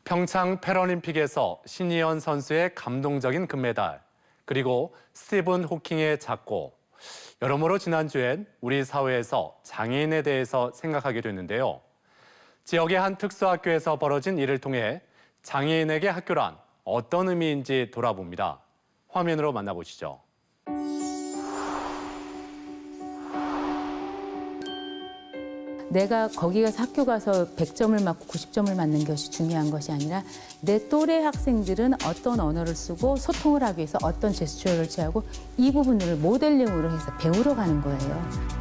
평창 패럴림픽에서 신이연 선수의 감동적인 금메달, 그리고 스티븐 호킹의 작고, 여러모로 지난주엔 우리 사회에서 장애인에 대해서 생각하게 됐는데요. 지역의 한 특수학교에서 벌어진 일을 통해 장애인에게 학교란 어떤 의미인지 돌아봅니다. 화면으로 만나보시죠. 내가 거기 가서 학교 가서 100점을 맞고 90점을 맞는 것이 중요한 것이 아니라 내 또래 학생들은 어떤 언어를 쓰고 소통을 하기 위해서 어떤 제스처를 취하고 이 부분을 모델링으로 해서 배우러 가는 거예요.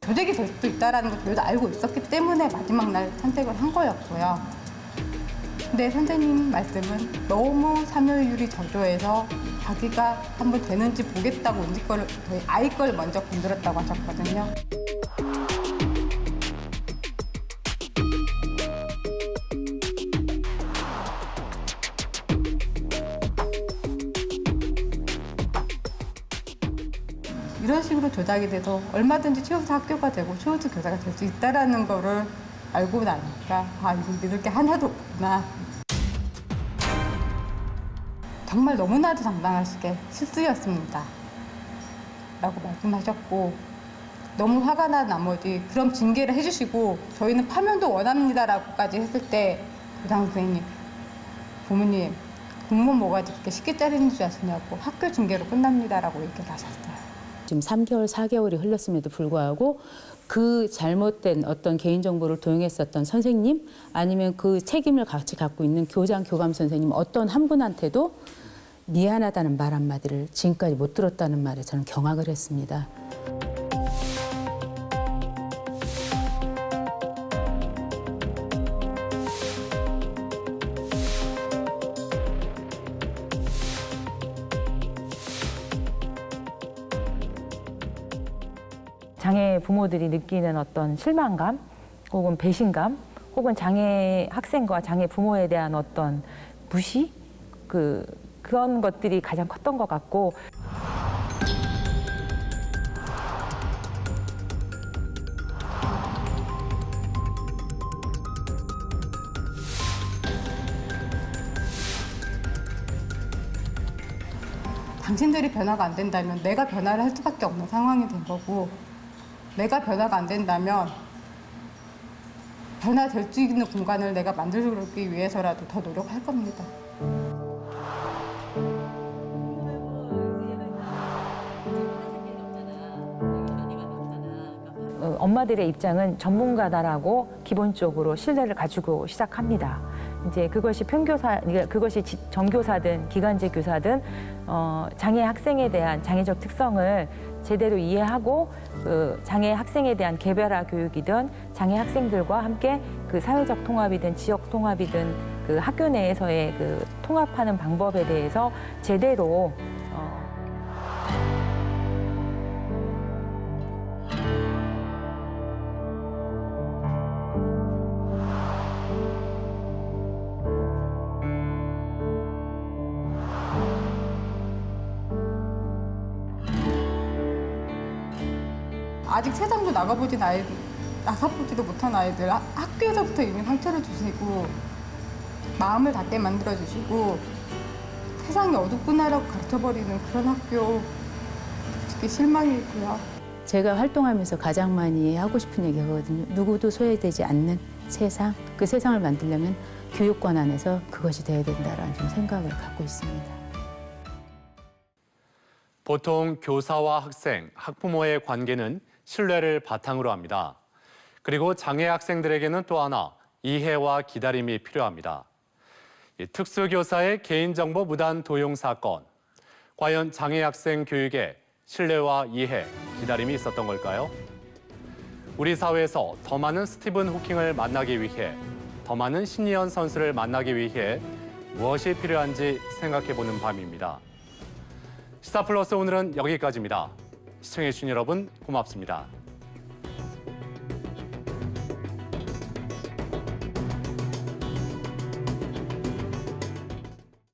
조직이 될 수도 있다는 걸 저희도 알고 있었기 때문에 마지막 날 선택을 한 거였고요. 근데 선생님 말씀은 너무 참여율이 저조해서 자기가 한번 되는지 보겠다고 저희 아이 걸 먼저 건드렸다고 하셨거든요. 이런 식으로 조작이 돼서 얼마든지 최우수 학교가 되고 최우수 교사가 될 수 있다는 거를 알고 나니까 이거 믿을 게 하나도 없구나. 정말 너무나도 당당하시게 실수였습니다 라고 말씀하셨고, 너무 화가 난 나머지 그럼 징계를 해주시고 저희는 파면도 원합니다 라고까지 했을 때 교장 선생님, 부모님 공무원 뭐가 그렇게 쉽게 자르는 줄 아시냐고 학교 징계로 끝납니다 라고 얘기를 하셨어요. 지금 3개월, 4개월이 흘렀음에도 불구하고 그 잘못된 어떤 개인정보를 도용했었던 선생님 아니면 그 책임을 같이 갖고 있는 교장, 교감 선생님 어떤 한 분한테도 미안하다는 말 한마디를 지금까지 못 들었다는 말에 저는 경악을 했습니다. 장애 부모들이 느끼는 어떤 실망감 혹은 배신감 혹은 장애 학생과 장애 부모에 대한 어떤 무시 그런 것들이 가장 컸던 것 같고, 당신들이 변화가 안 된다면 내가 변화를 할 수밖에 없는 상황이 된 거고, 내가 변화가 안 된다면 변화될 수 있는 공간을 내가 만들기 위해서라도 더 노력할 겁니다. 엄마들의 입장은 전문가다라고 기본적으로 신뢰를 가지고 시작합니다. 이제 그것이 그것이 정교사든 기간제 교사든 장애 학생에 대한 장애적 특성을 제대로 이해하고 장애 학생에 대한 개별화 교육이든 장애 학생들과 함께 그 사회적 통합이든 지역 통합이든 그 학교 내에서의 그 통합하는 방법에 대해서 제대로 아직 세상도 나가보지도 못한 아이들 학교에서부터 이미 상처를 주시고 마음을 닫게 만들어주시고 세상이 어둡구나라고 가르쳐버리는 그런 학교, 솔직히 실망이고요. 제가 활동하면서 가장 많이 하고 싶은 얘기거든요. 누구도 소외되지 않는 세상, 그 세상을 만들려면 교육권 안에서 그것이 돼야 된다라는 좀 생각을 갖고 있습니다. 보통 교사와 학생, 학부모의 관계는 신뢰를 바탕으로 합니다. 그리고 장애 학생들에게는 또 하나 이해와 기다림이 필요합니다. 이 특수교사의 개인정보 무단 도용 사건. 과연 장애 학생 교육에 신뢰와 이해, 기다림이 있었던 걸까요? 우리 사회에서 더 많은 스티븐 호킹을 만나기 위해, 더 많은 신이현 선수를 만나기 위해 무엇이 필요한지 생각해보는 밤입니다. 시사플러스 오늘은 여기까지입니다. 시청해주신 여러분 고맙습니다.